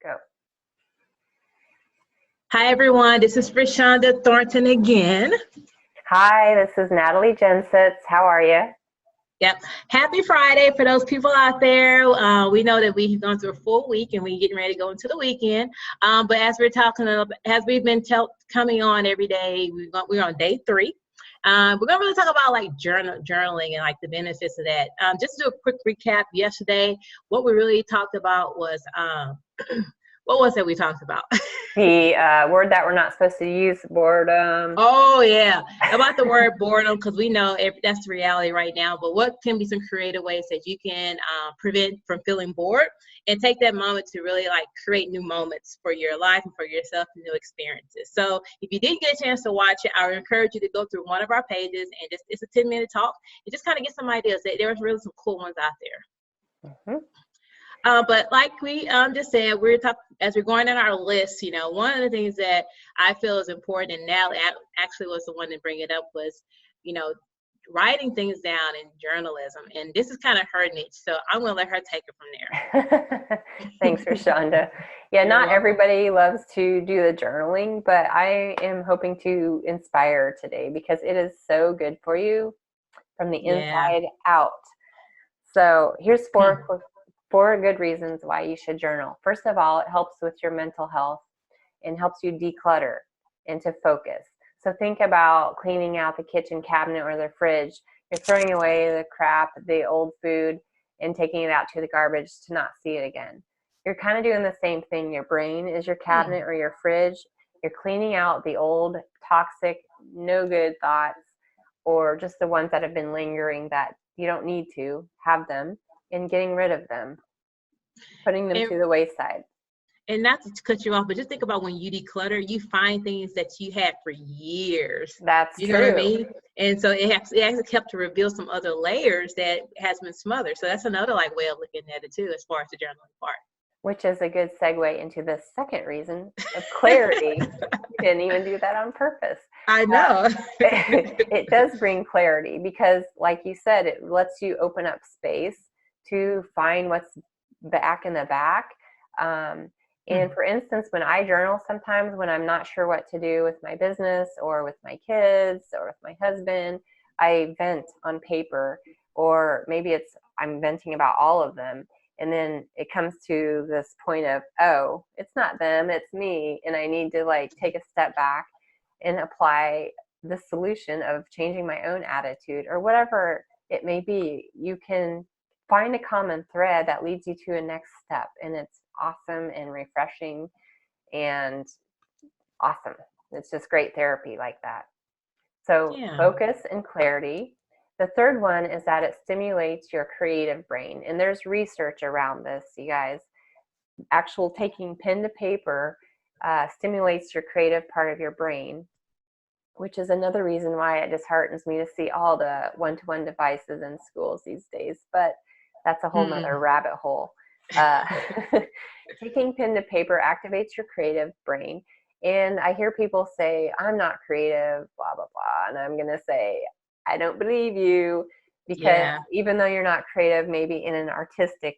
Go. Hi, everyone. This is Rashonda Thornton again. Hi, this is Natalie Jensitz. How are you? Yep. Happy Friday for those people out there. We know that we've gone through a full week and we're getting ready to go into the weekend. But as we're talking, as we've been coming on every day, we're on day 3. We're going to really talk about like journaling and like the benefits of that. Just to do a quick recap, yesterday, what we really talked about was, what was it we talked about? The word that we're not supposed to use, boredom. Oh, yeah. About the word boredom, because we know that's the reality right now. But what can be some creative ways that you can prevent from feeling bored and take that moment to really like create new moments for your life and for yourself and new experiences. So if you didn't get a chance to watch it, I would encourage you to go through one of our pages and it's a 10-minute talk and just kind of get some ideas. There's really some cool ones out there. Mm-hmm. But like we just said, as we're going down our list, one of the things that I feel is important, and Natalie actually was the one to bring it up, was, writing things down in journalism. And this is kind of her niche, so I'm going to let her take it from there. Thanks, Rashonda. Yeah, not everybody loves to do the journaling, but I am hoping to inspire today because it is so good for you from the inside out. So here's four good reasons why you should journal. First of all, it helps with your mental health and helps you declutter and to focus. So think about cleaning out the kitchen cabinet or the fridge. You're throwing away the crap, the old food, and taking it out to the garbage to not see it again. You're kind of doing the same thing. Your brain is your cabinet or your fridge. You're cleaning out the old, toxic, no good thoughts, or just the ones that have been lingering that you don't need to have them, and getting rid of them, putting them to the wayside. And not to cut you off, but just think about when you declutter, you find things that you had for years. That's true. You know what I mean? And so it actually helped to reveal some other layers that has been smothered. So that's another like way of looking at it too, as far as the journaling part. Which is a good segue into the second reason of clarity. You didn't even do that on purpose. I know. It does bring clarity because, like you said, it lets you open up space to find what's back in the back. And for instance, when I journal, sometimes when I'm not sure what to do with my business or with my kids or with my husband, I vent on paper, or maybe I'm venting about all of them. And then it comes to this point of, oh, it's not them, it's me. And I need to like take a step back and apply the solution of changing my own attitude or whatever it may be. You can find a common thread that leads you to a next step. And it's awesome and refreshing and awesome. It's just great therapy like that. So focus and clarity. The third one is that it stimulates your creative brain. And there's research around this, you guys. Actual taking pen to paper stimulates your creative part of your brain, which is another reason why it disheartens me to see all the one-to-one devices in schools these days. But that's a whole nother rabbit hole. Taking pen to paper activates your creative brain. And I hear people say, I'm not creative, blah, blah, blah. And I'm going to say, I don't believe you, because even though you're not creative, maybe in an artistic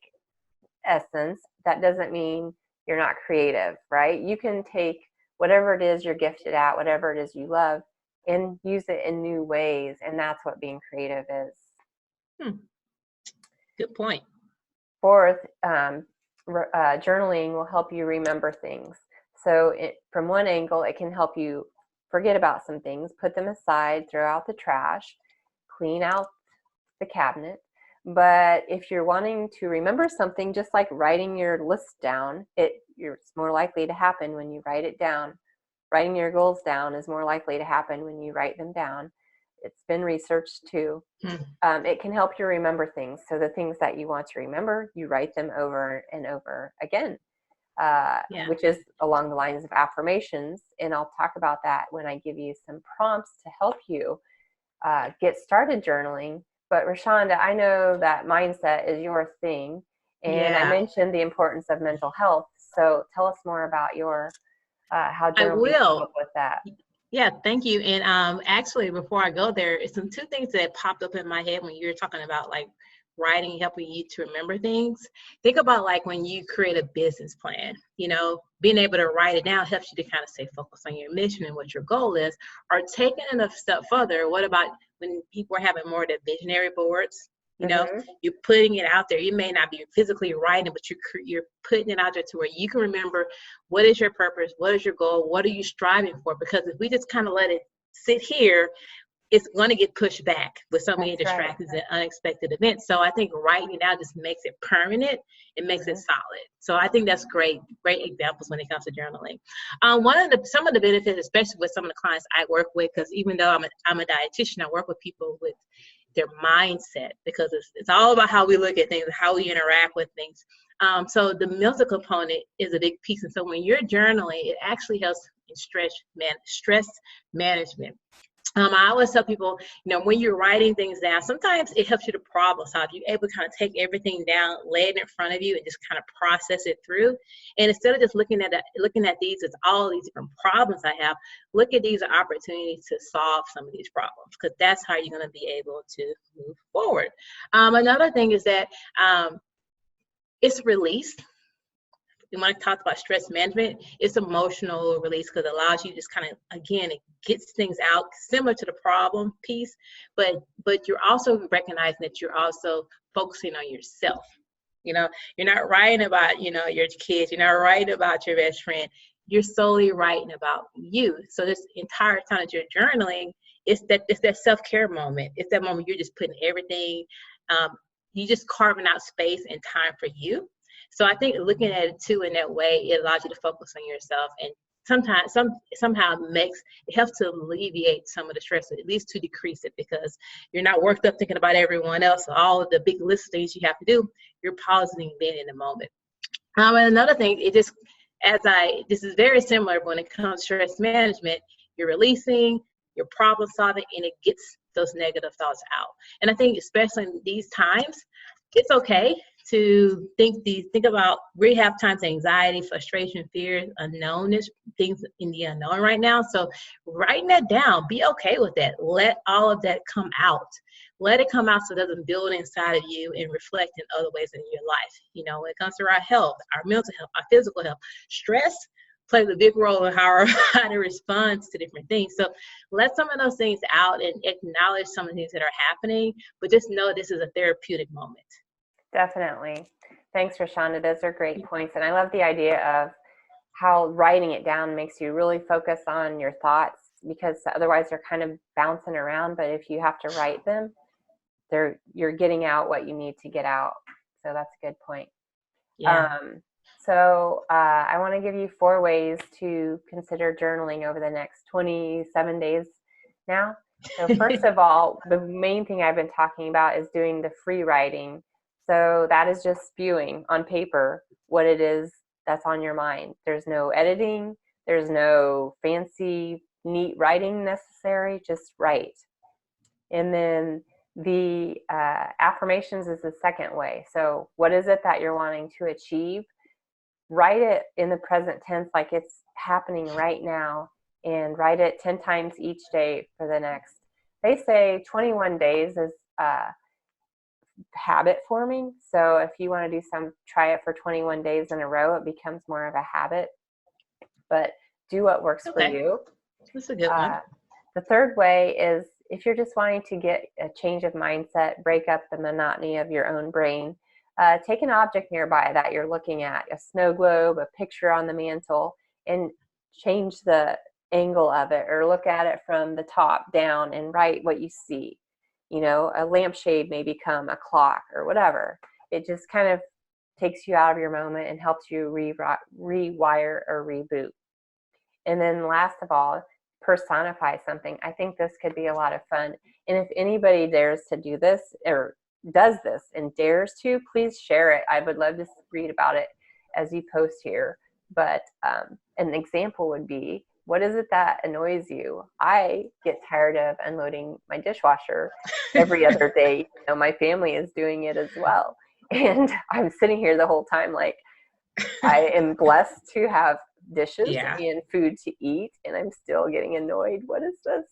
essence, that doesn't mean you're not creative, right? You can take whatever it is you're gifted at, whatever it is you love, and use it in new ways. And that's what being creative is. Good point. Fourth, journaling will help you remember things. So from one angle, it can help you forget about some things, put them aside, throw out the trash, clean out the cabinet. But if you're wanting to remember something, just like writing your list down, it's more likely to happen when you write it down. Writing your goals down is more likely to happen when you write them down. It's been researched too. It can help you remember things. So the things that you want to remember, you write them over and over again, which is along the lines of affirmations. And I'll talk about that when I give you some prompts to help you get started journaling. But Rashonda, I know that mindset is your thing. And I mentioned the importance of mental health. So tell us more about your how journaling came up with that. Yeah, thank you. And actually, before I go there, it's two things that popped up in my head when you were talking about like writing helping you to remember things, think about like when you create a business plan, being able to write it down helps you to kind of stay focused on your mission and what your goal is. Or taking it a step further, what about when people are having more of the visionary boards? You're putting it out there. You may not be physically writing, but you're putting it out there to where you can remember what is your purpose, what is your goal, what are you striving for? Because if we just kind of let it sit here, it's going to get pushed back with so many distractions and unexpected events. So I think writing it out just makes it permanent. It makes it solid. So I think that's great examples when it comes to journaling. Some of the benefits, especially with some of the clients I work with, because even though I'm a dietitian, I work with people with their mindset, because it's all about how we look at things, how we interact with things. So the mental component is a big piece. And so when you're journaling, it actually helps in stress management. I always tell people, when you're writing things down, sometimes it helps you to problem solve. You're able to kind of take everything down, lay it in front of you, and just kind of process it through. And instead of just looking at these as all these different problems I have, look at these as opportunities to solve some of these problems, because that's how you're going to be able to move forward. Another thing is that it's release. When I talked about stress management, it's emotional release, because it allows you to just kind of, again, it gets things out similar to the problem piece, but you're also recognizing that you're also focusing on yourself. You're not writing about, your kids, you're not writing about your best friend, you're solely writing about you. So this entire time that you're journaling, it's that self-care moment. It's that moment you're just putting everything, you just carving out space and time for you. So I think looking at it too in that way, it allows you to focus on yourself, and sometimes somehow it helps to alleviate some of the stress, or at least to decrease it, because you're not worked up thinking about everyone else, all of the big list of things you have to do. You're pausing and being in the moment. And another thing, this is very similar when it comes to stress management. You're releasing, you're problem solving, and it gets those negative thoughts out. And I think especially in these times, it's okay to think about, we have times anxiety, frustration, fear, unknownness, things in the unknown right now. So writing that down, be okay with that. Let all of that come out. Let it come out so it doesn't build inside of you and reflect in other ways in your life. When it comes to our health, our mental health, our physical health, stress plays a big role in how our body responds to different things. So let some of those things out and acknowledge some of the things that are happening, but just know this is a therapeutic moment. Definitely. Thanks, Rashonda. Those are great points. And I love the idea of how writing it down makes you really focus on your thoughts, because otherwise they're kind of bouncing around. But if you have to write them, you're getting out what you need to get out. So that's a good point. Yeah. I want to give you 4 ways to consider journaling over the next 27 days now. So first of all, the main thing I've been talking about is doing the free writing. So that is just spewing on paper what it is that's on your mind. There's no editing. There's no fancy, neat writing necessary. Just write. And then the affirmations is the second way. So what is it that you're wanting to achieve? Write it in the present tense like it's happening right now, and write it 10 times each day for the next, they say 21 days is habit forming. So if you want to try it for 21 days in a row, it becomes more of a habit. But do what works for you. That's a good one. The third way is if you're just wanting to get a change of mindset, break up the monotony of your own brain, take an object nearby that you're looking at, a snow globe, a picture on the mantle, and change the angle of it, or look at it from the top down and write what you see. A lampshade may become a clock or whatever. It just kind of takes you out of your moment and helps you rewire or reboot. And then last of all, personify something. I think this could be a lot of fun. And if anybody dares to do this or does this and dares to, please share it. I would love to read about it as you post here. But an example would be, what is it that annoys you? I get tired of unloading my dishwasher every other day. My family is doing it as well. And I'm sitting here the whole time like, I am blessed to have dishes and food to eat, and I'm still getting annoyed. What is this?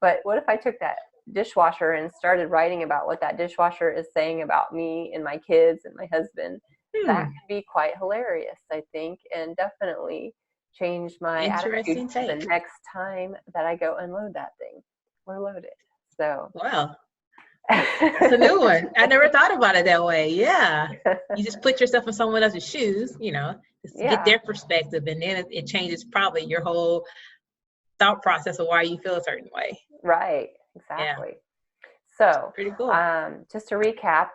But what if I took that dishwasher and started writing about what that dishwasher is saying about me and my kids and my husband, that can be quite hilarious, I think, and definitely change my Interesting attitude the take. next time that I go unload that thing or load it. So Wow. That's a new one. I never thought about it that way. Yeah. You just put yourself in someone else's shoes, you know, just to get their perspective, and then it changes probably your whole thought process of why you feel a certain way. Right. Exactly. Yeah. So pretty cool. Just to recap,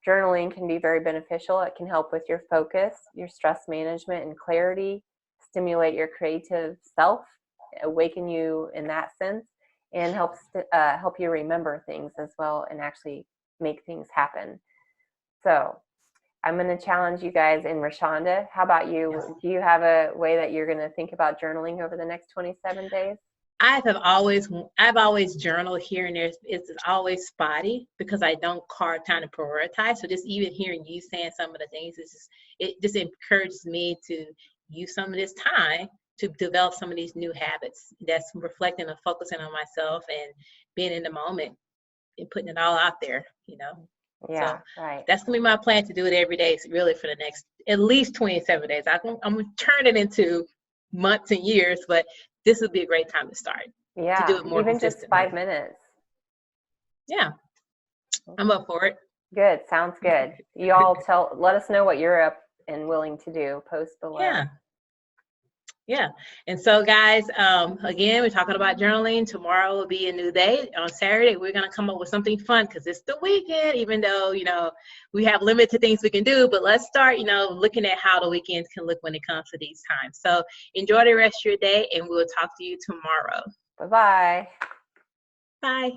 journaling can be very beneficial. It can help with your focus, your stress management and clarity, stimulate your creative self, awaken you in that sense, and help you remember things as well and actually make things happen. So I'm going to challenge you guys. And Rashonda, how about you? Yes. Do you have a way that you're going to think about journaling over the next 27 days? I've always journaled here and there. It's always spotty because I don't carve time to prioritize. So just even hearing you saying some of the things, it just encourages me to use some of this time to develop some of these new habits that's reflecting and focusing on myself and being in the moment and putting it all out there, you know. Yeah, so right. That's gonna be my plan, to do it every day, really, for the next at least 27 days. I'm gonna turn it into months and years, but this would be a great time to start. Yeah, to do it more even just 5 minutes. Yeah, I'm up for it. Good, sounds good. You all let us know what you're up and willing to do. Post below. Yeah. And so, guys, again, we're talking about journaling. Tomorrow will be a new day. On Saturday, we're going to come up with something fun because it's the weekend, even though, you know, we have limited things we can do. But let's start, you know, looking at how the weekends can look when it comes to these times. So enjoy the rest of your day, and we'll talk to you tomorrow. Bye-bye. Bye.